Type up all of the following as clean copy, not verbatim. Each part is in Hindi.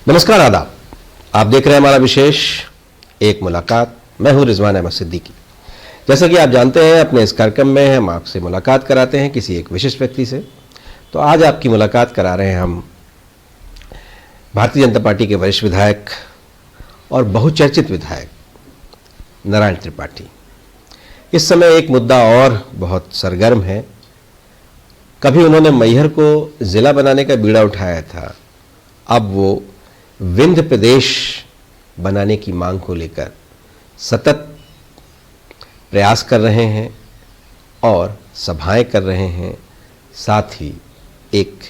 नमस्कार, आदाब। आप देख रहे हैं हमारा विशेष एक मुलाकात। मैं हूं रिजवान अहमद सिद्दीकी। जैसा कि आप जानते हैं, अपने इस कार्यक्रम में हम आपसे मुलाकात कराते हैं किसी एक विशिष्ट व्यक्ति से। तो आज आपकी मुलाकात करा रहे हैं हम भारतीय जनता पार्टी के वरिष्ठ विधायक और बहुचर्चित विधायक नारायण त्रिपाठी। इस समय एक मुद्दा और बहुत सरगर्म है। कभी उन्होंने मैहर को जिला बनाने का बीड़ा उठाया था, अब वो विंध्य प्रदेश बनाने की मांग को लेकर सतत प्रयास कर रहे हैं और सभाएं कर रहे हैं। साथ ही एक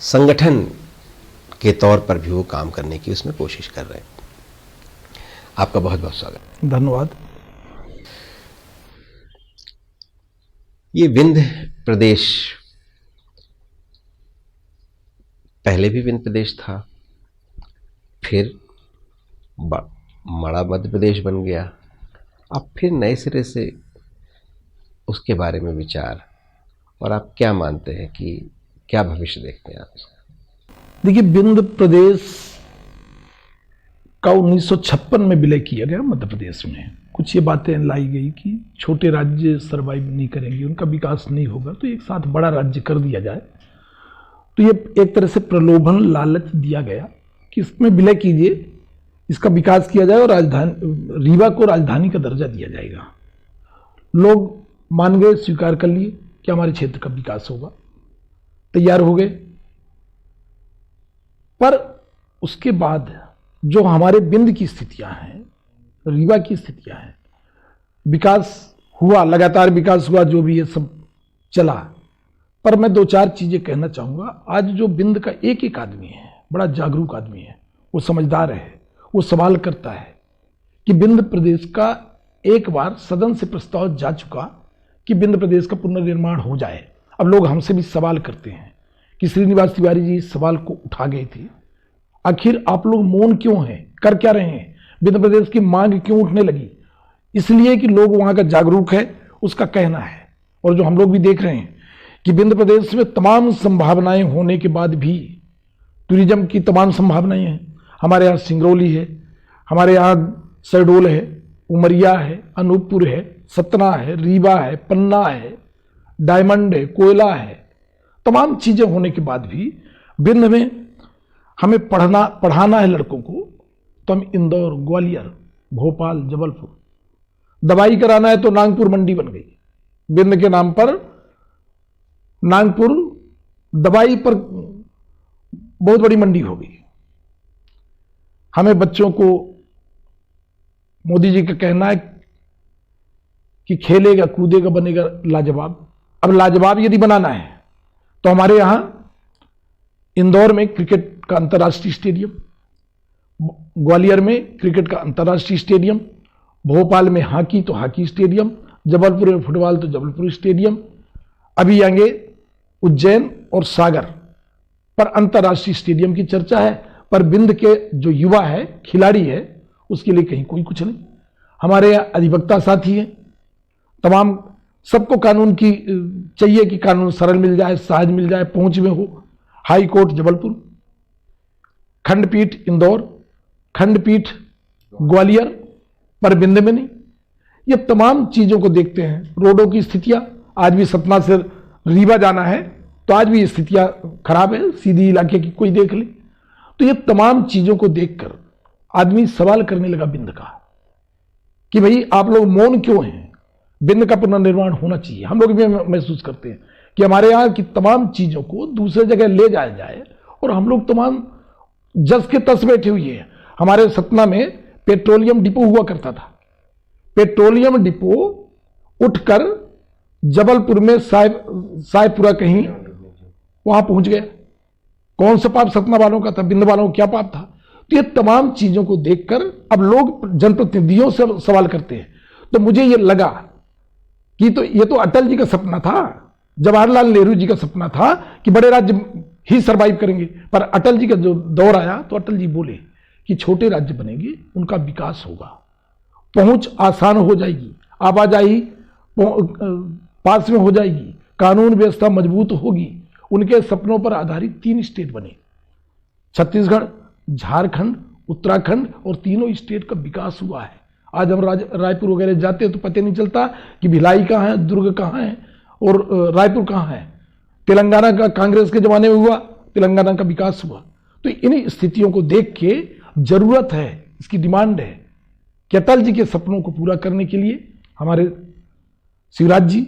संगठन के तौर पर भी वो काम करने की उसमें कोशिश कर रहे हैं। आपका बहुत बहुत स्वागत। धन्यवाद। ये विंध्य प्रदेश पहले भी विंध्य प्रदेश था, फिर बड़ा मध्य प्रदेश बन गया, अब फिर नए सिरे से उसके बारे में विचार। और आप क्या मानते हैं कि क्या भविष्य देखते हैं आप इसका? देखिए, विंध्य प्रदेश का 1956 में विलय किया गया मध्य प्रदेश में। कुछ ये बातें लाई गई कि छोटे राज्य सरवाइव नहीं करेंगे, उनका विकास नहीं होगा, तो एक साथ बड़ा राज्य कर दिया जाए। तो ये एक तरह से प्रलोभन, लालच दिया गया कि इसमें विलय कीजिए, इसका विकास किया जाए और राजधानी रीवा को राजधानी का दर्जा दिया जाएगा। लोग मान गए, स्वीकार कर लिए कि हमारे क्षेत्र का विकास होगा, तैयार हो गए। पर उसके बाद जो हमारे विंध्य की स्थितियां हैं, रीवा की स्थितियां हैं, विकास हुआ, लगातार विकास हुआ, जो भी ये सब चला। पर मैं दो चार चीजें कहना चाहूंगा। आज जो विंध्य का एक एक आदमी है, बड़ा जागरूक आदमी है, वो समझदार है, वो सवाल करता है कि विंध्य प्रदेश का एक बार सदन से प्रस्ताव जा चुका कि विंध्य प्रदेश का पुनर्निर्माण हो जाए। अब लोग हमसे भी सवाल करते हैं कि श्रीनिवास तिवारी जी इस सवाल को उठा गए थे, आखिर आप लोग मौन क्यों हैं, कर क्या रहे हैं, विंध्य प्रदेश की मांग क्यों उठने लगी? इसलिए कि लोग वहां का जागरूक है, उसका कहना है। और जो हम लोग भी देख रहे हैं कि विंध्य प्रदेश में तमाम संभावनाएं होने के बाद भी, टूरिज्म की तमाम संभावनाएं हैं। हमारे यहाँ सिंगरौली है, हमारे यहाँ शहडोल है, उमरिया है, अनूपपुर है, सतना है, रीवा है, पन्ना है, डायमंड है, कोयला है। तमाम चीजें होने के बाद भी विंध्य में हमें पढ़ाना है लड़कों को, तो हम इंदौर, ग्वालियर, भोपाल, जबलपुर। दवाई कराना है तो नागपुर मंडी बन गई। विंध्य के नाम पर नागपुर दवाई पर बहुत बड़ी मंडी हो गई। हमें बच्चों को, मोदी जी का कहना है कि खेलेगा कूदेगा बनेगा लाजवाब। अब लाजवाब यदि बनाना है तो हमारे यहां इंदौर में क्रिकेट का अंतर्राष्ट्रीय स्टेडियम, ग्वालियर में क्रिकेट का अंतर्राष्ट्रीय स्टेडियम, भोपाल में हॉकी तो हॉकी स्टेडियम, जबलपुर में फुटबॉल तो जबलपुर स्टेडियम। अभी आएंगे उज्जैन और सागर पर अंतर्राष्ट्रीय स्टेडियम की चर्चा है। पर विंध्य के जो युवा है, खिलाड़ी है, उसके लिए कहीं कोई कुछ नहीं। हमारे यहाँ अधिवक्ता साथी हैं, तमाम सबको कानून की चाहिए कि कानून सरल मिल जाए, सहज मिल जाए, पहुंच में हो। हाई कोर्ट जबलपुर, खंडपीठ इंदौर, खंडपीठ ग्वालियर, पर विंध्य में नहीं। ये तमाम चीजों को देखते हैं। रोडों की स्थितियां, आज भी सतना से रीवा जाना है तो आज भी स्थितियां खराब है, सीधी इलाके की कोई देख ले। तो ये तमाम चीजों को देखकर आदमी सवाल करने लगा विंध्य का कि भाई आप लोग मौन क्यों हैं, विंध्य का पुनर्निर्माण होना चाहिए। हम लोग भी महसूस करते हैं कि हमारे यहाँ की तमाम चीजों को दूसरे जगह ले जाया जाए और हम लोग तमाम जस के तस बैठे हुए हैं। हमारे सतना में पेट्रोलियम डिपो हुआ करता था, पेट्रोलियम डिपो उठकर जबलपुर में सायपुरा कहीं वहां पहुंच गया। कौन सा पाप सतना वालों का था, विंध्य वालों को क्या पाप था? तो ये तमाम चीजों को देखकर अब लोग जनप्रतिनिधियों से सवाल करते हैं। तो मुझे ये लगा कि तो ये तो अटल जी का सपना था, जवाहरलाल नेहरू जी का सपना था कि बड़े राज्य ही सरवाइव करेंगे। पर अटल जी का जो दौर आया तो अटल जी बोले कि छोटे राज्य बनेंगे, उनका विकास होगा, पहुंच आसान हो जाएगी, आवाजाही पास में हो जाएगी, कानून व्यवस्था मजबूत होगी। उनके सपनों पर आधारित 3 स्टेट बने, छत्तीसगढ़, झारखंड, उत्तराखंड और तीनों स्टेट का विकास हुआ है। आज हम रायपुर वगैरह जाते हैं तो पता नहीं चलता कि भिलाई कहाँ है, दुर्ग कहाँ है और रायपुर कहाँ है। तेलंगाना का कांग्रेस के जमाने में हुआ, तेलंगाना का विकास हुआ। तो इन्हीं स्थितियों को देख के जरूरत है, इसकी डिमांड है कि अटल जी के सपनों को पूरा करने के लिए हमारे शिवराज जी,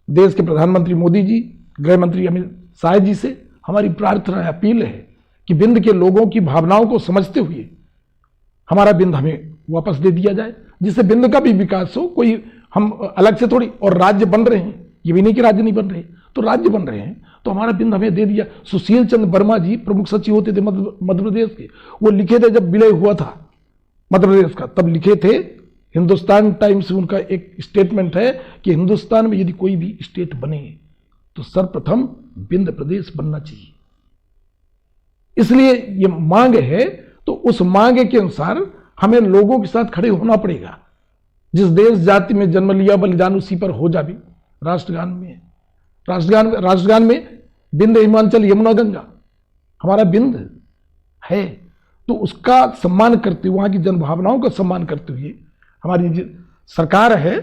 देश के प्रधानमंत्री मोदी जी, गृह मंत्री अमित शाह जी से हमारी प्रार्थना है, अपील है कि बिंद के लोगों की भावनाओं को समझते हुए हमारा बिंद हमें वापस दे दिया जाए, जिससे बिंद का भी विकास हो। कोई हम अलग से थोड़ी, और राज्य बन रहे हैं, ये भी नहीं कि राज्य नहीं बन रहे, तो राज्य बन रहे हैं, तो हमारा बिंद हमें दे दिया। सुशील चंद्र वर्मा जी प्रमुख सचिव होते थे मध्य प्रदेश के, वो लिखे थे जब विलय हुआ था मध्य प्रदेश का, तब लिखे थे, हिंदुस्तान टाइम्स में उनका एक स्टेटमेंट है कि हिंदुस्तान में यदि कोई भी स्टेट बने तो सर्वप्रथम बिंद प्रदेश बनना चाहिए। इसलिए ये मांग है, तो उस मांग के अनुसार हमें लोगों के साथ खड़े होना पड़ेगा। जिस देश जाति में जन्म लिया बलिदान उसी पर हो जावे, राष्ट्रगान में, राष्ट्रगान में बिंद हिमांचल यमुना गंगा हमारा बिंद है, तो उसका सम्मान करते हुए, वहां की जनभावनाओं का सम्मान करते हुए हमारी सरकार है,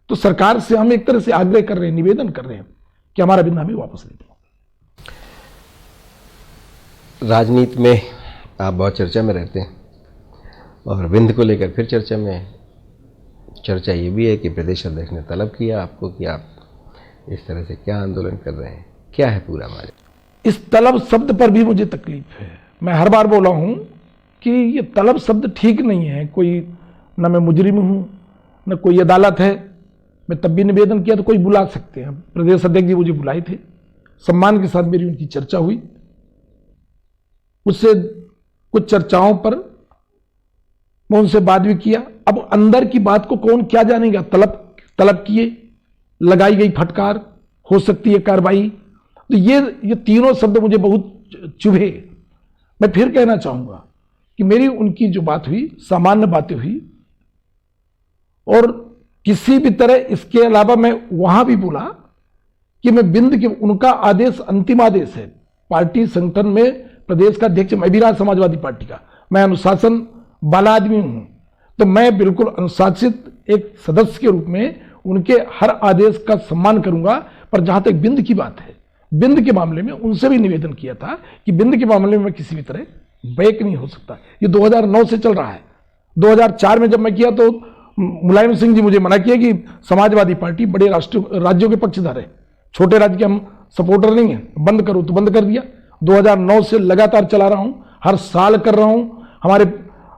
तो सरकार से हम एक तरह से आग्रह कर रहे हैं, निवेदन कर रहे हैं कि हमारा बिंद हमें वापस दे दो। राजनीति में आप बहुत चर्चा में रहते हैं और बिंद को लेकर फिर चर्चा ये भी है कि प्रदेश अध्यक्ष ने तलब किया आपको कि आप इस तरह से क्या आंदोलन कर रहे हैं, क्या है पूरा मामला? इस तलब शब्द पर भी मुझे तकलीफ है। मैं हर बार बोला हूं कि ये तलब शब्द ठीक नहीं है। कोई, न मैं मुजरिम हूं न कोई अदालत है। मैं तब भी निवेदन किया तो कोई बुला सकते हैं। प्रदेश अध्यक्ष जी मुझे बुलाए थे, सम्मान के साथ मेरी उनकी चर्चा हुई, उससे कुछ चर्चाओं पर मैं उनसे बात भी किया। अब अंदर की बात को कौन क्या जानेगा। तलब किए, लगाई गई फटकार, हो सकती है कार्रवाई, तो ये तीनों शब्द मुझे बहुत चुभे। मैं फिर कहना चाहूंगा कि मेरी उनकी जो बात हुई, सामान्य बातें हुई, और किसी भी तरह इसके अलावा मैं वहां भी बोला कि मैं बिंद के, उनका आदेश अंतिम आदेश है। पार्टी संगठन में प्रदेश का अध्यक्ष मैं भी रहा, समाजवादी पार्टी का, मैं अनुशासन वाला आदमी हूं, तो मैं बिल्कुल अनुशासित एक सदस्य के रूप में उनके हर आदेश का सम्मान करूंगा। पर जहां तक बिंद की बात है, बिंद के मामले में उनसे भी निवेदन किया था कि बिंद के मामले में मैं किसी भी तरह बैक नहीं हो सकता। ये 2009 से चल रहा है। 2004 में जब मैं किया तो मुलायम सिंह जी मुझे मना किया कि समाजवादी पार्टी बड़े राज्यों के पक्षधर है, छोटे राज्य के हम सपोर्टर नहीं है, बंद करो, तो बंद कर दिया। 2009 से लगातार चला रहा हूं, हर साल कर रहा हूं। हमारे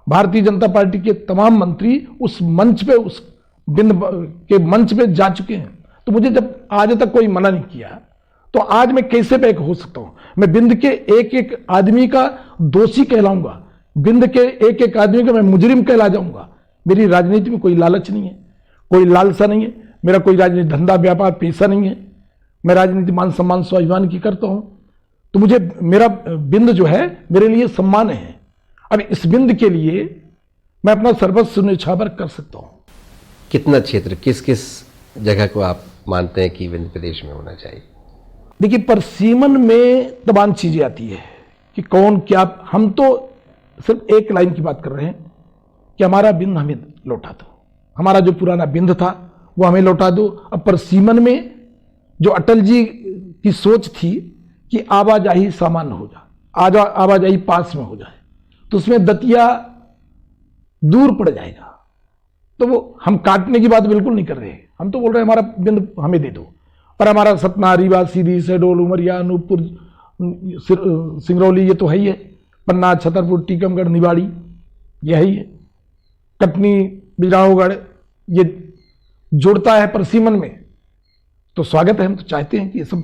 भारतीय जनता पार्टी के तमाम मंत्री उस मंच पे, उस बिंद के मंच पे जा चुके हैं। तो मुझे जब आज तक कोई मना नहीं किया, तो आज मैं कैसे बैक हो सकता हूं। मैं बिंद के एक एक आदमी का दोषी कहलाऊंगा, बिंद के एक एक आदमी का मैं मुजरिम कहला जाऊंगा। मेरी राजनीति में कोई लालच नहीं है, कोई लालसा नहीं है, मेरा कोई राजनीति धंधा व्यापार पेशा नहीं है। मैं राजनीति मान सम्मान स्वाभिमान की करता हूं, तो मुझे मेरा बिंद जो है मेरे लिए सम्मान है। अब इस बिंद के लिए मैं अपना सर्वस्व न्यौछावर कर सकता हूं। कितना क्षेत्र, किस किस जगह को आप मानते हैं कि बिंद प्रदेश में होना चाहिए? देखिए, परसीमन में तमाम चीजें आती है कि कौन क्या। हम तो सिर्फ एक लाइन की बात कर रहे हैं कि हमारा बिंद हमें लौटा दो, हमारा जो पुराना बिंद था वो हमें लौटा दो। अब परसीमन में जो अटल जी की सोच थी कि आवाजाही सामान्य हो जाए, आवाजाही पास में हो जाए, तो उसमें दतिया दूर पड़ जाएगा। तो वो हम काटने की बात बिल्कुल नहीं कर रहे हैं, हम तो बोल रहे हैं हमारा बिंद हमें दे दो। पर हमारा सतना, रीवा, सीधी, शहडोल, उमरिया, अनूपपुर, सिंगरौली, ये तो है ही है। पन्ना, छतरपुर, टीकमगढ़, निवाड़ी, ये है ही है। कटनी, बिजरावगढ़, ये जुड़ता है परसीमन में, तो स्वागत है। हम तो चाहते हैं कि ये सब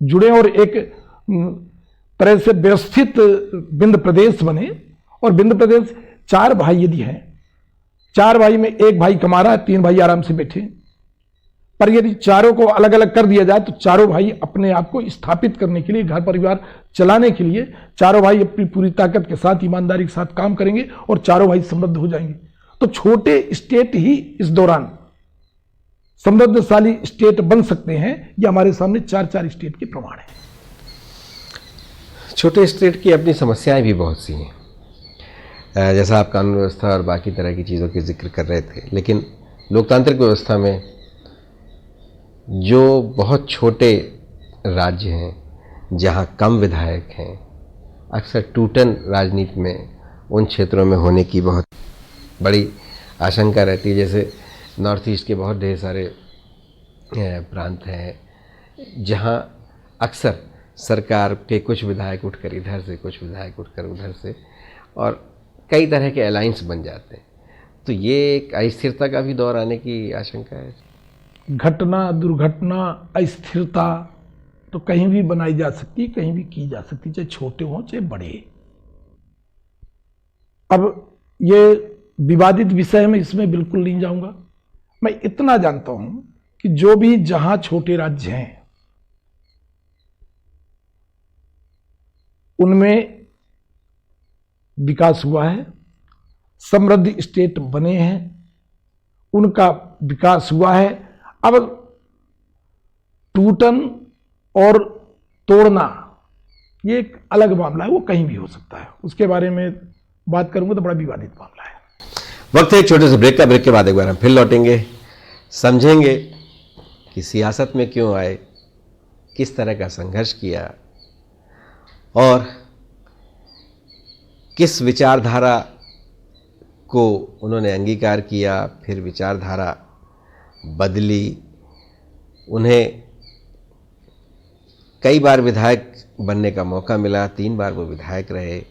जुड़े और एक तरह से व्यवस्थित बिंद प्रदेश बने। और बिंद प्रदेश, 4 भाई यदि हैं, 4 भाई में एक भाई कमा रहा है, 3 भाई आराम से बैठे। पर यदि चारों को अलग अलग कर दिया जाए तो चारों भाई अपने आप को स्थापित करने के लिए, घर परिवार चलाने के लिए, चारों भाई अपनी पूरी ताकत के साथ, ईमानदारी के साथ काम करेंगे और चारों भाई समृद्ध हो जाएंगे। तो छोटे स्टेट ही इस दौरान समृद्धशाली स्टेट बन सकते हैं। ये हमारे सामने 4 स्टेट के प्रमाण है। छोटे स्टेट की अपनी समस्याएं भी बहुत सी हैं, जैसा आप कानून व्यवस्था और बाकी तरह की चीज़ों के जिक्र कर रहे थे, लेकिन लोकतांत्रिक व्यवस्था में जो बहुत छोटे राज्य हैं जहां कम विधायक हैं, अक्सर टूटन राजनीति में उन क्षेत्रों में होने की बहुत बड़ी आशंका रहती है। जैसे नॉर्थ ईस्ट के बहुत ढेर सारे प्रांत हैं जहां अक्सर सरकार के कुछ विधायक उठकर इधर से, कुछ विधायक उठकर उधर से, और कई तरह के अलायंस बन जाते हैं। तो ये एक अस्थिरता का भी दौर आने की आशंका है। घटना, दुर्घटना, अस्थिरता तो कहीं भी बनाई जा सकती, कहीं भी की जा सकती, चाहे छोटे हों चाहे बड़े। अब ये विवादित विषय है, मैं इसमें बिल्कुल नहीं जाऊंगा। मैं इतना जानता हूं कि जो भी जहां छोटे राज्य हैं उनमें विकास हुआ है, समृद्ध स्टेट बने हैं, उनका विकास हुआ है। अब टूटन और तोड़ना ये एक अलग मामला है, वो कहीं भी हो सकता है, उसके बारे में बात करूंगा तो बड़ा विवादित मामला है। वक्त है एक छोटे से ब्रेक का। ब्रेक के बाद एक बार हम फिर लौटेंगे, समझेंगे कि सियासत में क्यों आए, किस तरह का संघर्ष किया और किस विचारधारा को उन्होंने अंगीकार किया, फिर विचारधारा बदली। उन्हें कई बार विधायक बनने का मौका मिला, 3 बार वो विधायक रहे,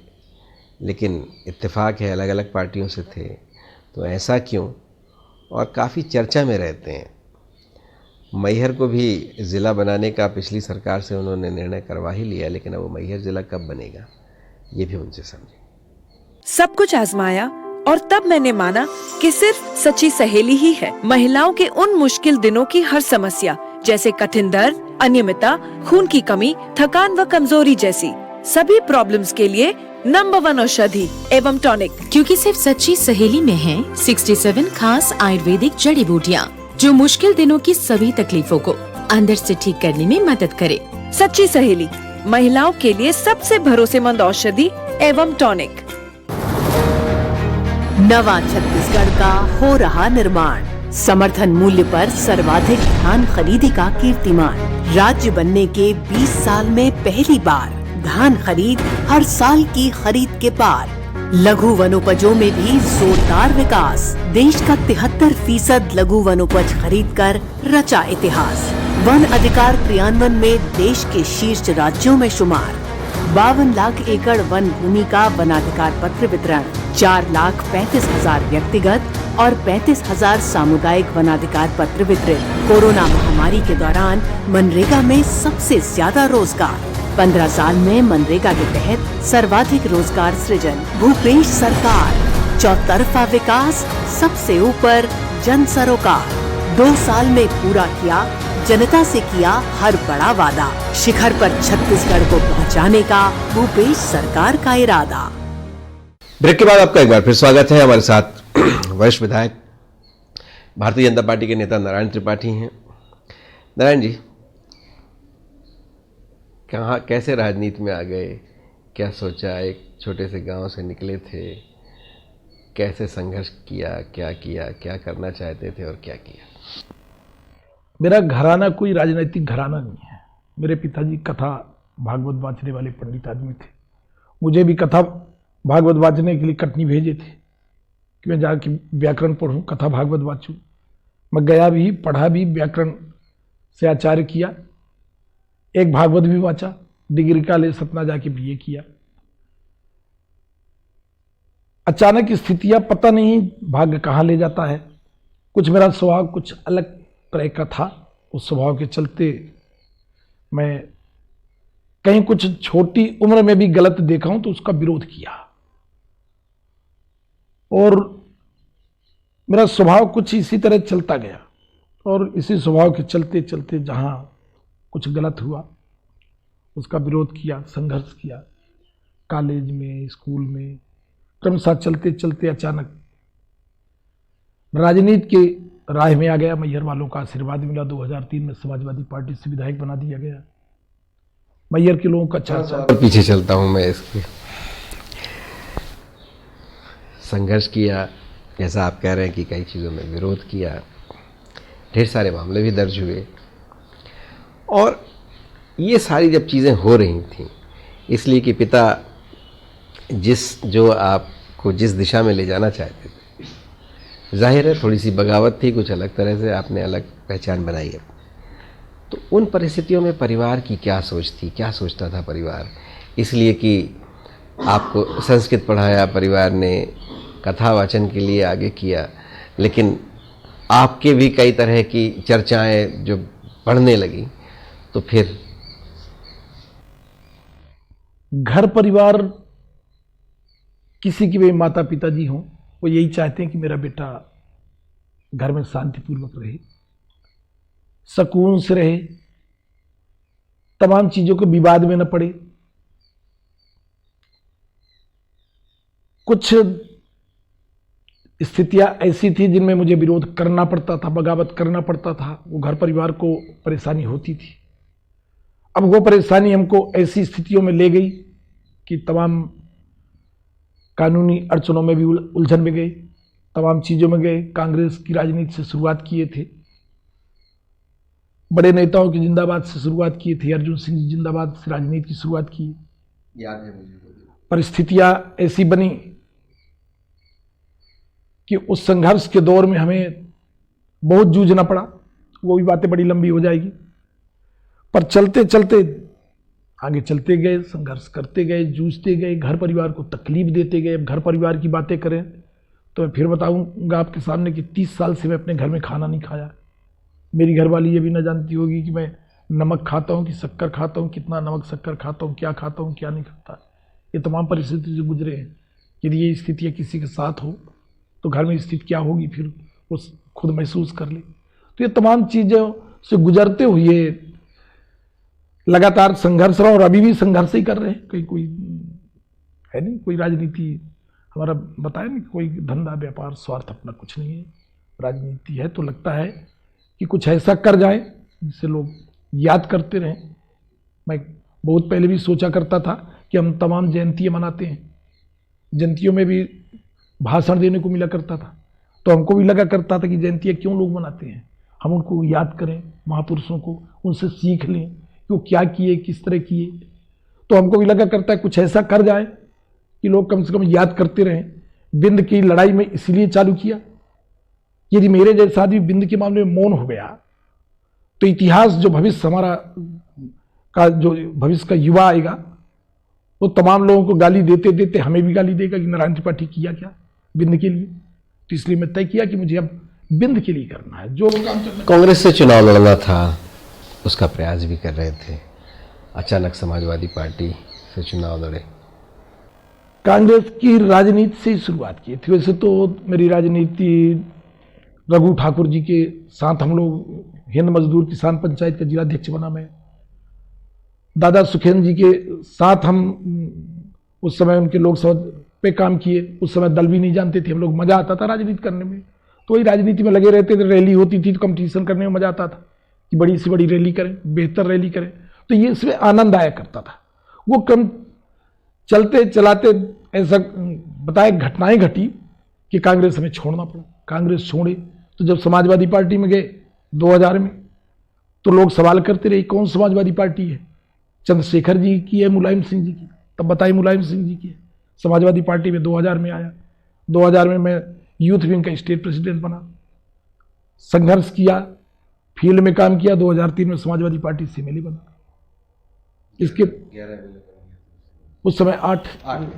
लेकिन इत्तेफाक है अलग अलग पार्टियों से थे। तो ऐसा क्यों, और काफ़ी चर्चा में रहते हैं। मैहर को भी ज़िला बनाने का पिछली सरकार से उन्होंने निर्णय करवा ही लिया, लेकिन अब वो मैहर ज़िला कब बनेगा ये भी उनसे समझें। सब कुछ आजमाया और तब मैंने माना कि सिर्फ सच्ची सहेली ही है महिलाओं के उन मुश्किल दिनों की हर समस्या, जैसे कठिन दर्द, अनियमितता, खून की कमी, थकान व कमजोरी जैसी सभी प्रॉब्लम्स के लिए नंबर 1 औषधि एवं टॉनिक। क्योंकि सिर्फ सच्ची सहेली में है 67 खास आयुर्वेदिक जड़ी बूटियाँ जो मुश्किल दिनों की सभी तकलीफों को अंदर से ठीक करने में मदद करे। सच्ची सहेली, महिलाओं के लिए सबसे भरोसेमंद औषधि एवं टॉनिक। नवा छत्तीसगढ़ का हो रहा निर्माण, समर्थन मूल्य पर सर्वाधिक धान खरीदी का कीर्तिमान। राज्य बनने के 20 साल में पहली बार धान खरीद हर साल की खरीद के पार। लघु वनोपजों में भी जोरदार विकास, देश का 73% लघु वनोपज खरीद कर रचा इतिहास। वन अधिकार क्रियान्वयन में देश के शीर्ष राज्यों में शुमार। 52 लाख एकड़ वन भूमि का वनाधिकार पत्र वितरण। 4,35,000 व्यक्तिगत और 35,000 सामुदायिक वनाधिकार पत्र वितरित। कोरोना महामारी के दौरान मनरेगा में सबसे ज्यादा रोजगार। 15 साल में मनरेगा के तहत सर्वाधिक रोजगार सृजन। भूपेश सरकार, चौतरफा विकास, सबसे ऊपर जन सरोकार। 2 साल में पूरा किया जनता से किया हर बड़ा वादा। शिखर पर छत्तीसगढ़ को पहुंचाने का भूपेश सरकार का इरादा। ब्रेक के बाद आपका एक बार फिर स्वागत है। हमारे साथ वरिष्ठ विधायक भारतीय जनता पार्टी के नेता नारायण त्रिपाठी हैं। नारायण जी, कहाँ कैसे राजनीति में आ गए, क्या सोचा, एक छोटे से गांव से निकले थे, कैसे संघर्ष किया, क्या करना चाहते थे और क्या किया? मेरा घराना कोई राजनीतिक घराना नहीं है। मेरे पिताजी कथा भागवत वाचने वाले पंडित आदमी थे। मुझे भी कथा भागवत वाचने के लिए कटनी भेजे थे कि मैं जाके व्याकरण पढ़ूं, कथा भागवत वाचूं। मैं गया भी, पढ़ा भी, व्याकरण से आचार्य किया, एक भागवत भी वाचा, डिग्री कॉलेज सतना जाके बीए किया। अचानक स्थितियां पता नहीं भाग्य कहाँ ले जाता है। कुछ मेरा स्वभाव कुछ अलग तरह का था, उस स्वभाव के चलते मैं कहीं कुछ छोटी उम्र में भी गलत देखा हूं तो उसका विरोध किया, और मेरा स्वभाव कुछ इसी तरह चलता गया। और इसी स्वभाव के चलते चलते जहां कुछ गलत हुआ उसका विरोध किया, संघर्ष किया, कॉलेज में, स्कूल में, क्रमशः चलते चलते अचानक राजनीति के राह में आ गया। मैहर वालों का आशीर्वाद मिला। 2003 में समाजवादी पार्टी से विधायक बना दिया गया। मैहर के लोगों का चर्चा। और पीछे चलता हूं मैं इसके। संघर्ष किया, जैसा आप कह रहे हैं कि कई चीज़ों में विरोध किया, ढेर सारे मामले भी दर्ज हुए, और ये सारी जब चीज़ें हो रही थी इसलिए कि पिता जो आपको जिस दिशा में ले जाना चाहते थे, जाहिर है थोड़ी सी बगावत थी, कुछ अलग तरह से आपने अलग पहचान बनाई है। तो उन परिस्थितियों में परिवार की क्या सोच थी, क्या सोचता था परिवार? इसलिए कि आपको संस्कृत पढ़ाया परिवार ने, कथा वाचन के लिए आगे किया, लेकिन आपके भी कई तरह की चर्चाएं जो बढ़ने लगी, तो फिर घर परिवार, किसी के भी माता पिता जी हों, वो यही चाहते हैं कि मेरा बेटा घर में शांतिपूर्वक रहे, सुकून से रहे, तमाम चीजों के विवाद में न पड़े। कुछ स्थितियां ऐसी थी जिनमें मुझे विरोध करना पड़ता था, बगावत करना पड़ता था, वो घर परिवार को परेशानी होती थी। अब वो परेशानी हमको ऐसी स्थितियों में ले गई कि तमाम कानूनी अड़चनों में भी उलझन में गए, तमाम चीज़ों में गए। कांग्रेस की राजनीति से शुरुआत किए थे, बड़े नेताओं की जिंदाबाद से शुरुआत की थी, अर्जुन सिंह जी जिंदाबाद से राजनीति की शुरुआत की, याद है मुझे। परिस्थितियां ऐसी बनी कि उस संघर्ष के दौर में हमें बहुत जूझना पड़ा। वो भी बातें बड़ी लंबी हो जाएगी, पर चलते चलते आगे चलते गए, संघर्ष करते गए, जूझते गए, घर परिवार को तकलीफ देते गए। अब घर परिवार की बातें करें तो मैं फिर बताऊंगा आपके सामने कि 30 साल से मैं अपने घर में खाना नहीं खाया। मेरी घरवाली ये भी ना जानती होगी कि मैं नमक खाता हूँ कि शक्कर खाता हूँ, कितना नमक शक्कर खाता हूँ, क्या खाता हूँ क्या नहीं खाता। ये तमाम परिस्थिति से गुजरे हैं। यदि ये स्थितियाँ किसी के साथ हो तो घर में स्थिति क्या होगी फिर वो खुद महसूस कर ले। तो ये तमाम चीज़ों से गुजरते हुए लगातार संघर्ष रहा, और अभी भी संघर्ष ही कर रहे हैं। कोई है नहीं, कोई राजनीति हमारा बताया नहीं, कोई धंधा व्यापार स्वार्थ अपना कुछ नहीं है। राजनीति है तो लगता है कि कुछ ऐसा कर जाए जिससे लोग याद करते रहें। मैं बहुत पहले भी सोचा करता था कि हम तमाम जयंतियाँ मनाते हैं, जयंतियों में भी भाषण देने को मिला करता था, तो हमको भी लगा करता था कि जयंतियाँ क्यों लोग मनाते हैं, हम उनको याद करें, महापुरुषों को, उनसे सीख लें कि वो क्या किए, किस तरह किए। तो हमको भी लगा करता है कुछ ऐसा कर जाए कि लोग कम से कम याद करते रहें। बिंद की लड़ाई में इसलिए चालू किया, यदि मेरे जैसा आदमी बिंद के मामले में मौन हो गया तो इतिहास जो भविष्य हमारा का जो भविष्य का युवा आएगा वो तमाम लोगों को गाली देते देते हमें भी गाली देगा कि नारायण त्रिपाठी किया क्या बिंद के लिए। तो इसलिए मैं तय किया कि मुझे अब बिंद के लिए करना है जो काम करना। कांग्रेस से चुनाव लड़ना था, उसका प्रयास भी कर रहे थे, अचानक समाजवादी पार्टी से चुनाव लड़े। कांग्रेस की राजनीति से ही शुरुआत की थी। वैसे तो मेरी राजनीति रघु ठाकुर जी के साथ, हम लोग हिंद मजदूर किसान पंचायत का जिलाध्यक्ष बना मैं, दादा सुखेंद्र जी के साथ हम उस समय उनके लोकसभा पे काम किए। उस समय दल भी नहीं जानते थे हम लोग, मजा आता था राजनीति करने में। तो वही राजनीति में लगे रहते थे, रैली होती थी तो कंपटीशन करने में मजा आता था कि बड़ी से बड़ी रैली करें, बेहतर रैली करें। तो ये इसमें आनंद आया करता था। वो कम चलते चलाते ऐसा बताए घटनाएं घटी कि कांग्रेस हमें छोड़ना पड़ा। कांग्रेस छोड़े तो जब समाजवादी पार्टी में गए 2000 में, तो लोग सवाल करते रहे कौन समाजवादी पार्टी है, चंद्रशेखर जी की है, मुलायम सिंह जी की। तब बताइए मुलायम सिंह जी की है। समाजवादी पार्टी में 2000 में आया। 2000 में मैं यूथ विंग का स्टेट प्रेसिडेंट बना, संघर्ष किया, फील्ड में काम किया। 2003 में समाजवादी पार्टी से एमएलए बना। इसके उस समय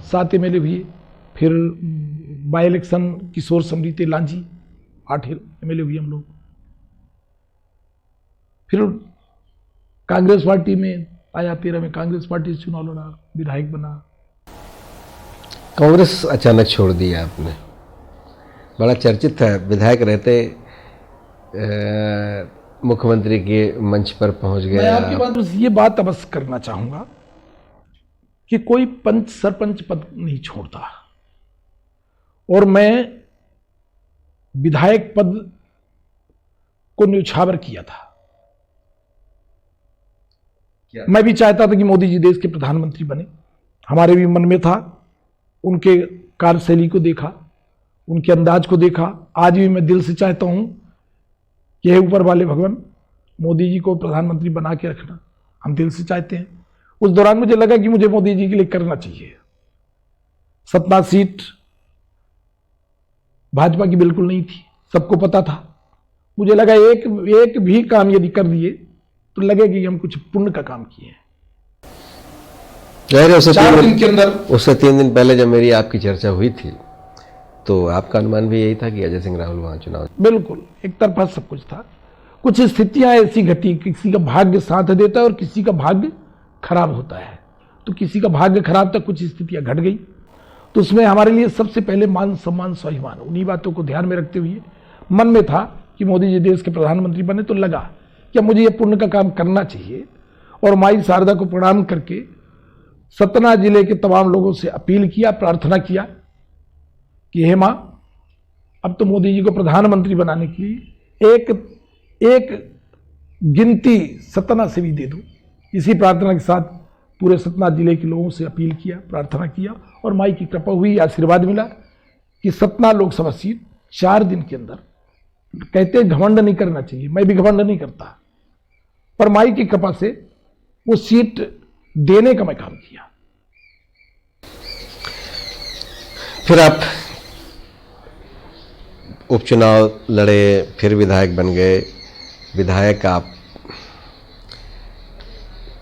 7 एमएलए हुए। फिर by election Kishore Samrite Lanji 8 MLA हुए हम लोग। फिर कांग्रेस पार्टी में आया, 13 में कांग्रेस पार्टी से चुनाव लड़ा, विधायक बना। कांग्रेस अचानक छोड़ दिया आपने, बड़ा चर्चित था। विधायक रहते मुख्यमंत्री के मंच पर पहुंच गए। मैं आपकी बात बस ये बात अवश्य करना चाहूंगा कि कोई पंच सरपंच पद नहीं छोड़ता, और मैं विधायक पद को न्यौछावर किया था। मैं भी चाहता था कि मोदी जी देश के प्रधानमंत्री बने। हमारे भी मन में था, उनके कार्यशैली को देखा, उनके अंदाज को देखा। आज भी मैं दिल से चाहता हूं कि हे ऊपर वाले भगवान, मोदी जी को प्रधानमंत्री बना के रखना, हम दिल से चाहते हैं। उस दौरान मुझे लगा कि मुझे मोदी जी के लिए करना चाहिए। सतना सीट भाजपा की बिल्कुल नहीं थी, सबको पता था। मुझे लगा एक भी काम यदि कर दिए तो लगे कि हम कुछ पुण्य का काम किए हैं। उससे 4 दिन के अंदर, उससे 3 दिन पहले जब मेरी आपकी चर्चा हुई थी तो आपका अनुमान भी यही था कि अजय सिंह राहुल वहां चुनाव। बिल्कुल एक तरफा सब कुछ था। कुछ स्थितियां ऐसी घटी, किसी का भाग्य साथ देता है और किसी का भाग्य खराब होता है। तो किसी का भाग्य खराब था, कुछ स्थितियां घट गई। तो उसमें हमारे लिए सबसे पहले मान सम्मान स्वाभिमान, उन्हीं बातों को ध्यान में रखते हुए मन में था कि मोदी जी देश के प्रधानमंत्री बने, तो लगा कि मुझे ये पुण्य का काम करना चाहिए। और माई शारदा को प्रणाम करके सतना जिले के तमाम लोगों से अपील किया, प्रार्थना किया कि हे मां, अब तो मोदी जी को प्रधानमंत्री बनाने के लिए एक गिनती सतना से भी दे दो। इसी प्रार्थना के साथ पूरे सतना जिले के लोगों से अपील किया, प्रार्थना किया और माई की कृपा हुई, आशीर्वाद मिला कि सतना लोकसभा सीट 4 दिन के अंदर, कहते घमंड नहीं करना चाहिए, मैं भी घमंड नहीं करता, पर माई की कृपा से वो सीट देने का मैं काम किया। फिर आप उपचुनाव लड़े, फिर विधायक बन गए। विधायक आप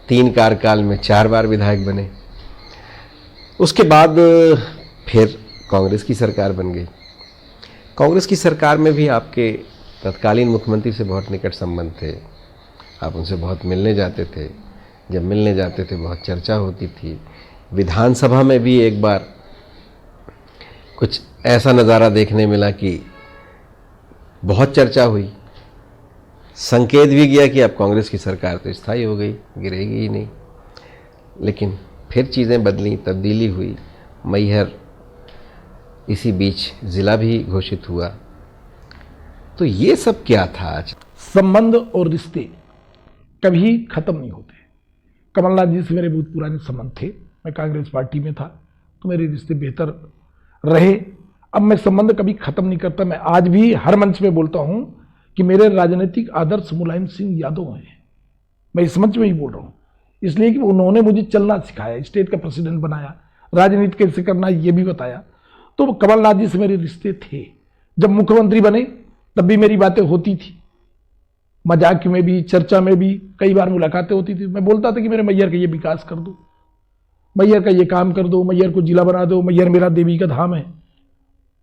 3 कार्यकाल में 4 बार विधायक बने। उसके बाद फिर कांग्रेस की सरकार बन गई। कांग्रेस की सरकार में भी आपके तत्कालीन मुख्यमंत्री से बहुत निकट संबंध थे, आप उनसे बहुत मिलने जाते थे। जब मिलने जाते थे बहुत चर्चा होती थी। विधानसभा में भी एक बार कुछ ऐसा नज़ारा देखने मिला कि बहुत चर्चा हुई, संकेत भी गया कि अब कांग्रेस की सरकार तो स्थायी हो गई, गिरेगी ही नहीं। लेकिन फिर चीज़ें बदली, तब्दीली हुई। मैहर इसी बीच ज़िला भी घोषित हुआ। तो ये सब क्या था? आज संबंध और रिश्ते कभी खत्म नहीं होते। कमलनाथ जी से मेरे बहुत पुराने संबंध थे, मैं कांग्रेस पार्टी में था तो मेरे रिश्ते बेहतर रहे। अब मैं संबंध कभी खत्म नहीं करता। मैं आज भी हर मंच में बोलता हूं कि मेरे राजनीतिक आदर्श मुलायम सिंह यादव हैं। मैं इस मंच में ही बोल रहा हूं इसलिए कि उन्होंने मुझे चलना सिखाया, स्टेट का प्रेसिडेंट बनाया, राजनीति कैसे करना ये भी बताया। तो कमलनाथ जी से मेरे रिश्ते थे। जब मुख्यमंत्री बने तब भी मेरी बातें होती थी, मजाक में भी, चर्चा में भी, कई बार मुलाकातें होती थी। मैं बोलता था कि मेरे मैहर का ये विकास कर दो, मैहर का ये काम कर दो, मैहर को जिला बना दो, मैहर मेरा देवी का धाम है।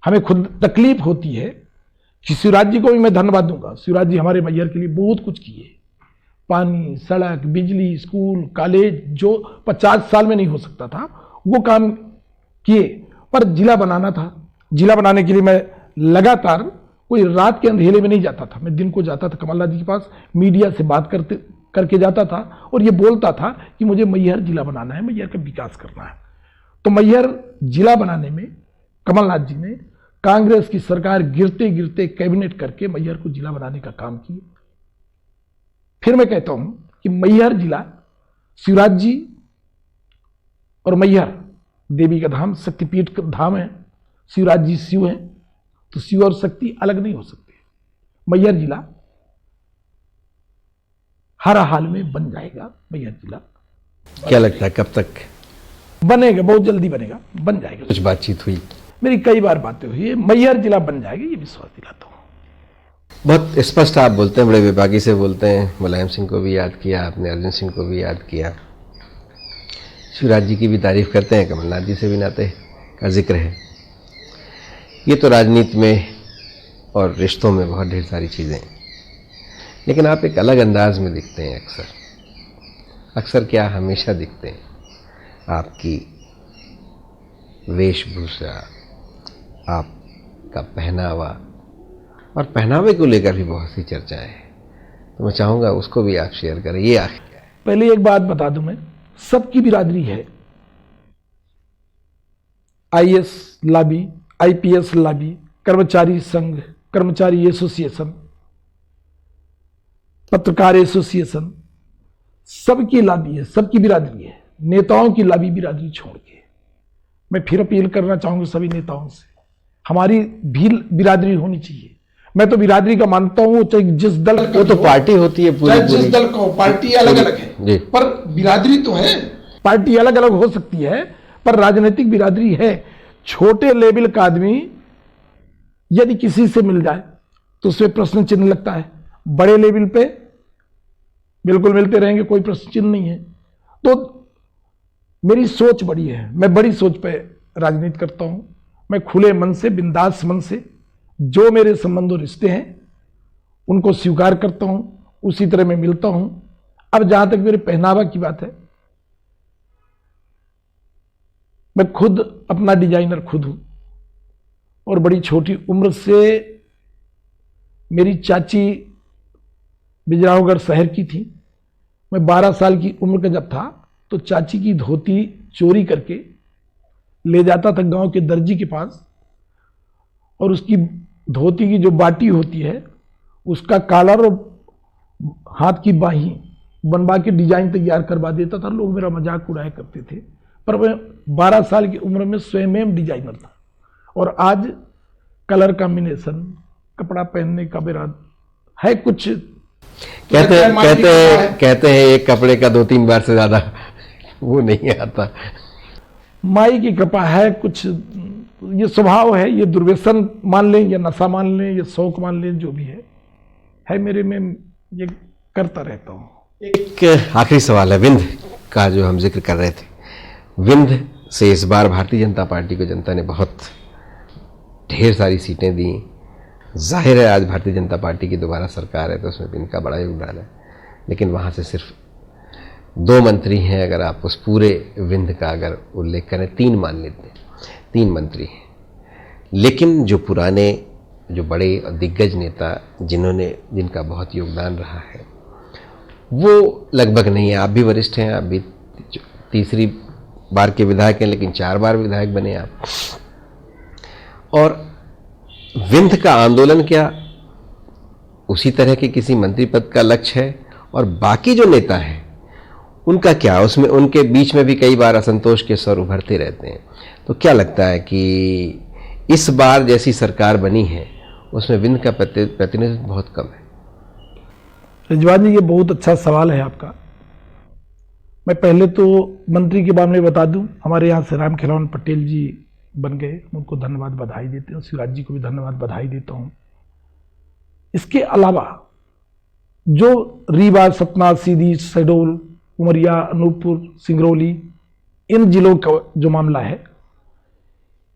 हमें खुद तकलीफ होती है कि शिवराज जी को भी मैं धन्यवाद दूंगा। शिवराज जी हमारे मैहर के लिए बहुत कुछ किए, पानी, सड़क, बिजली, स्कूल, कॉलेज, जो 50 साल में नहीं हो सकता था वो काम किए। पर जिला बनाना था, जिला बनाने के लिए मैं लगातार, कोई रात के अंधेरे में नहीं जाता था, मैं दिन को जाता था कमलनाथ जी के पास, मीडिया से बात करके जाता था और ये बोलता था कि मुझे मैहर जिला बनाना है, मैहर का विकास करना है। तो मैहर जिला बनाने में कमलनाथ जी ने कांग्रेस की सरकार गिरते गिरते कैबिनेट करके मैहर को जिला बनाने का काम किया। फिर मैं कहता हूं कि मैहर जिला, शिवराज जी और मैहर देवी का धाम, शक्तिपीठ का धाम है, शिवराज जी शिव हैं, तो शिव और शक्ति अलग नहीं हो सकते। मैहर जिला हर हाल में बन जाएगा। मैहर जिला क्या लगता है कब तक बनेगा? बहुत जल्दी बनेगा, बन जाएगा। कुछ बातचीत हुई? मेरी कई बार बातें हुई है, मैहर जिला बन जाएगा, ये विश्वास दिलाता हूं। बहुत स्पष्ट आप बोलते हैं, बड़े विभागी से बोलते हैं। मुलायम सिंह को भी याद किया आपने, अर्जुन सिंह को भी याद किया, शिवराज जी की भी तारीफ करते हैं, कमलनाथ जी से भी नाते का जिक्र है। ये तो राजनीति में और रिश्तों में बहुत ढेर सारी चीज़ें हैं, लेकिन आप एक अलग अंदाज में दिखते हैं अक्सर क्या हमेशा दिखते हैं। आपकी वेशभूषा, आपका पहनावा, और पहनावे को लेकर भी बहुत सी चर्चाएं हैं, तो मैं चाहूँगा उसको भी आप शेयर करें। ये आखिर पहले एक बात बता दूं, मैं सबकी बिरादरी है, आईएएस लॉबी, आईपीएस लॉबी, कर्मचारी संघ, कर्मचारी एसोसिएशन, पत्रकार एसोसिएशन, सबकी लॉबी है, सबकी बिरादरी है। नेताओं की लॉबी बिरादरी छोड़ के मैं फिर अपील करना चाहूंगा सभी नेताओं से, हमारी भी बिरादरी होनी चाहिए। मैं तो बिरादरी का मानता हूं, चाहे जिस दल का वो तो हो, पार्टी होती है पूरी चाहे जिस पूरी। दल का हो, पार्टी अलग अलग जी। है पर बिरादरी तो है। पार्टी अलग अलग हो सकती है पर राजनीतिक बिरादरी है। छोटे लेवल का आदमी यदि किसी से मिल जाए तो उसमें प्रश्न चिन्ह लगता है, बड़े लेवल पे बिल्कुल मिलते रहेंगे, कोई प्रश्न चिन्ह नहीं है। तो मेरी सोच बड़ी है, मैं बड़ी सोच पे राजनीति करता हूं। मैं खुले मन से, बिंदास मन से जो मेरे संबंध और रिश्ते हैं उनको स्वीकार करता हूं, उसी तरह मैं मिलता हूं। अब जहां तक मेरे पहनावा की बात है, मैं खुद अपना डिजाइनर खुद हूं और बड़ी छोटी उम्र से मेरी चाची बिजरावगढ़ शहर की थी। मैं 12 साल की उम्र का जब था तो चाची की धोती चोरी करके ले जाता था गांव के दर्जी के पास, और उसकी धोती की जो बाटी होती है उसका कॉलर और हाथ की बाही बनवा के डिजाइन तैयार करवा देता था। लोग मेरा मजाक उड़ाया करते थे, पर मैं 12 साल की उम्र में स्वयं डिजाइनर था। और आज कलर कॉम्बिनेशन, कपड़ा पहनने का मेरा है कुछ। कहते हैं एक कपड़े का 2-3 बार से ज्यादा वो नहीं आता। माई की कृपा है, कुछ ये स्वभाव है, ये दुर्व्यसन मान लें या नशा मान लें या शौक मान लें, जो भी है मेरे में, ये करता रहता हूँ। एक आखिरी सवाल है विंध्य का जो हम जिक्र कर रहे थे। विंध्य से इस बार भारतीय जनता पार्टी को जनता ने बहुत ढेर सारी सीटें दी। जाहिर है आज भारतीय जनता पार्टी की दोबारा सरकार है तो उसमें भी इनका बड़ा योगदान है, लेकिन वहाँ से सिर्फ 2 मंत्री हैं। अगर आप उस पूरे विंध्य का अगर उल्लेख करें, 3 मान लेते हैं, 3 मंत्री हैं, लेकिन जो पुराने, जो बड़े और दिग्गज नेता जिनका बहुत योगदान रहा है वो लगभग नहीं है। आप भी वरिष्ठ हैं, आप भी तीसरी बार के विधायक हैं, लेकिन 4 बार विधायक बने आप। और विंध्य का आंदोलन क्या उसी तरह के किसी मंत्री पद का लक्ष्य है? और बाकी जो नेता हैं उनका क्या, उसमें उनके बीच में भी कई बार असंतोष के स्वर उभरते रहते हैं। तो क्या लगता है कि इस बार जैसी सरकार बनी है उसमें विंध्य का प्रतिनिधित्व बहुत कम है? रिजवान जी, ये बहुत अच्छा सवाल है आपका। मैं पहले तो मंत्री के बारे में बता दूं, हमारे यहाँ से राम खिलौन पटेल जी बन गए, उनको धन्यवाद बधाई देते हैं। शिवराज जी को भी धन्यवाद बधाई देता हूं। इसके अलावा जो रीवा, सतना, सीधी, शहडोल, उमरिया, अनूपपुर, सिंगरौली, इन जिलों का जो मामला है,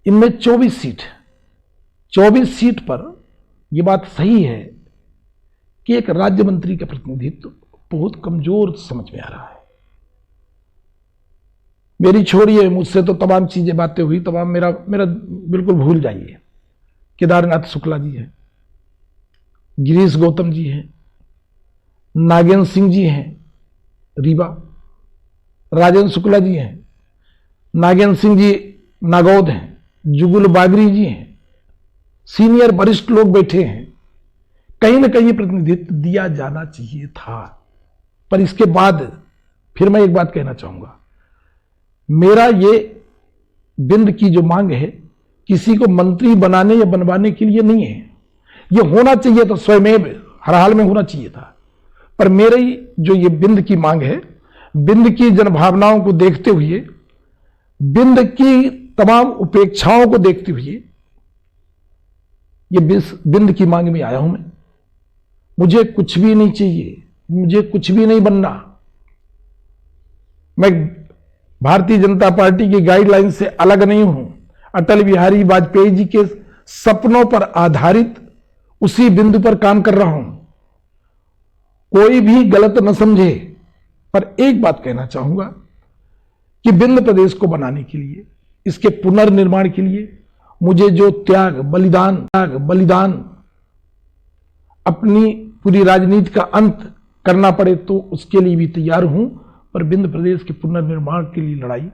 इनमें 24 सीट पर यह बात सही है कि एक राज्य मंत्री का प्रतिनिधित्व बहुत कमजोर समझ में आ रहा है। मेरी छोड़िए, मुझसे तो तमाम चीजें बातें हुई, तमाम मेरा बिल्कुल भूल जाइए। केदारनाथ शुक्ला जी हैं, गिरीश गौतम जी हैं, नागेंद्र सिंह जी हैं रीवा, राजेंद्र शुक्ला जी हैं, नागेंद्र सिंह जी नागौद हैं, जुगुल बागरी जी हैं, सीनियर वरिष्ठ लोग बैठे हैं। कहीं ना कहीं प्रतिनिधित्व दिया जाना चाहिए था। पर इसके बाद फिर मैं एक बात कहना चाहूंगा, मेरा ये विंध्य की जो मांग है किसी को मंत्री बनाने या बनवाने के लिए नहीं है। ये होना चाहिए था, स्वयं हर हाल में होना चाहिए था। पर मेरी जो ये विंध्य की मांग है, विंध्य की जनभावनाओं को देखते हुए, विंध्य की तमाम उपेक्षाओं को देखते हुए ये विंध्य की मांग में आया हूं मैं। मुझे कुछ भी नहीं चाहिए, मुझे कुछ भी नहीं बनना। मैं भारतीय जनता पार्टी की गाइडलाइन से अलग नहीं हूं। अटल बिहारी वाजपेयी जी के सपनों पर आधारित उसी बिंदु पर काम कर रहा हूं। कोई भी गलत न समझे, पर एक बात कहना चाहूंगा कि विंध्य प्रदेश को बनाने के लिए, इसके पुनर्निर्माण के लिए मुझे जो त्याग बलिदान अपनी पूरी राजनीति का अंत करना पड़े तो उसके लिए भी तैयार हूं। पर विंध्य प्रदेश के पुनर्निर्माण के लिए लड़ाई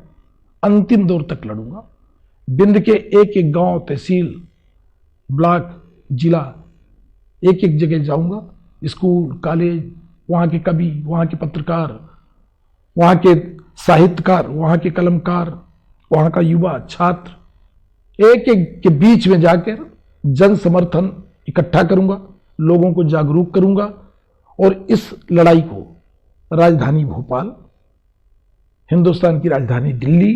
अंतिम दौर तक लड़ूंगा। विंध्य के एक एक गांव, तहसील, ब्लॉक, जिला, एक एक जगह जाऊंगा। स्कूल, कॉलेज, वहां के कवि, वहां के पत्रकार, वहां के साहित्यकार, वहां के कलमकार, वहां का युवा, छात्र, एक एक के बीच में जाकर जन समर्थन इकट्ठा करूंगा, लोगों को जागरूक करूंगा और इस लड़ाई को राजधानी भोपाल, हिंदुस्तान की राजधानी दिल्ली,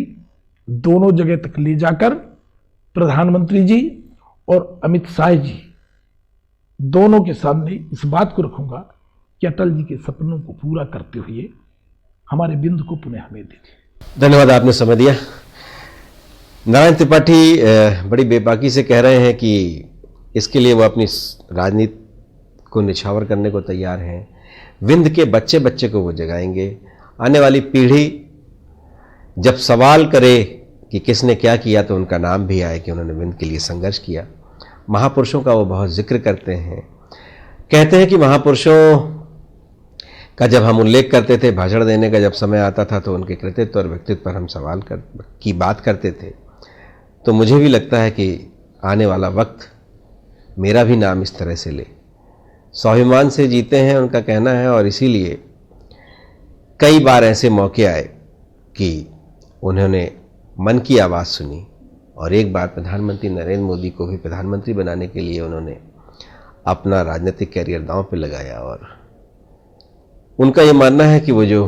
दोनों जगह तक ले जाकर प्रधानमंत्री जी और अमित शाह जी दोनों के सामने इस बात को रखूंगा कि अटल जी के सपनों को पूरा करते हुए हमारे बिंद को पुनः हमें दीजिए। धन्यवाद, आपने समय दिया। नारायण त्रिपाठी बड़ी बेबाकी से कह रहे हैं कि इसके लिए वो अपनी राजनीति को निछावर करने को तैयार हैं। विंध्य के बच्चे बच्चे को वो जगाएंगे। आने वाली पीढ़ी जब सवाल करे कि किसने क्या किया तो उनका नाम भी आए कि उन्होंने विंध्य के लिए संघर्ष किया। महापुरुषों का वो बहुत जिक्र करते हैं। कहते हैं कि महापुरुषों का जब हम उल्लेख करते थे, भाषण देने का जब समय आता था तो उनके कृतित्व और व्यक्तित्व पर हम सवाल की बात करते थे। तो मुझे भी लगता है कि आने वाला वक्त मेरा भी नाम इस तरह से ले। स्वाभिमान से जीते हैं उनका कहना है, और इसीलिए कई बार ऐसे मौके आए कि उन्होंने मन की आवाज़ सुनी, और एक बार प्रधानमंत्री नरेंद्र मोदी को भी प्रधानमंत्री बनाने के लिए उन्होंने अपना राजनीतिक कैरियर दांव पे लगाया। और उनका ये मानना है कि वो जो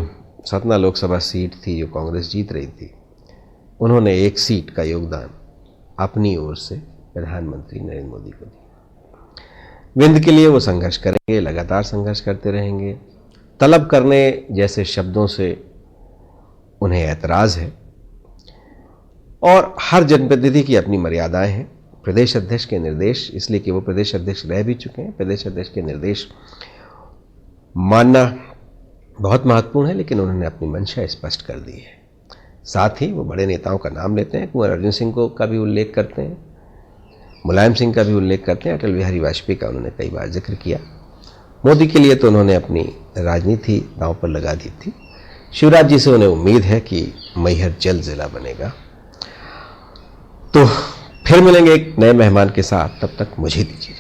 सतना लोकसभा सीट थी जो कांग्रेस जीत रही थी, उन्होंने एक सीट का योगदान अपनी ओर से प्रधानमंत्री नरेंद्र मोदी को दिया। विंध्य के लिए वो संघर्ष करेंगे, लगातार संघर्ष करते रहेंगे। तलब करने जैसे शब्दों से उन्हें ऐतराज़ है, और हर जनप्रतिनिधि की अपनी मर्यादाएं हैं। प्रदेश अध्यक्ष के निर्देश, इसलिए कि वो प्रदेश अध्यक्ष रह भी चुके हैं, प्रदेश अध्यक्ष के निर्देश मानना बहुत महत्वपूर्ण है, लेकिन उन्होंने अपनी मंशा स्पष्ट कर दी है। साथ ही वो बड़े नेताओं का नाम लेते हैं। कुंवर अर्जुन सिंह को का भी उल्लेख करते हैं, मुलायम सिंह का भी उल्लेख करते हैं, अटल बिहारी वाजपेयी का उन्होंने कई बार जिक्र किया। मोदी के लिए तो उन्होंने अपनी राजनीति दांव पर लगा दी थी। शिवराज जी से उन्हें उम्मीद है कि मैहर जल्द जिला बनेगा। तो फिर मिलेंगे एक नए मेहमान के साथ, तब तक मुझे दीजिए।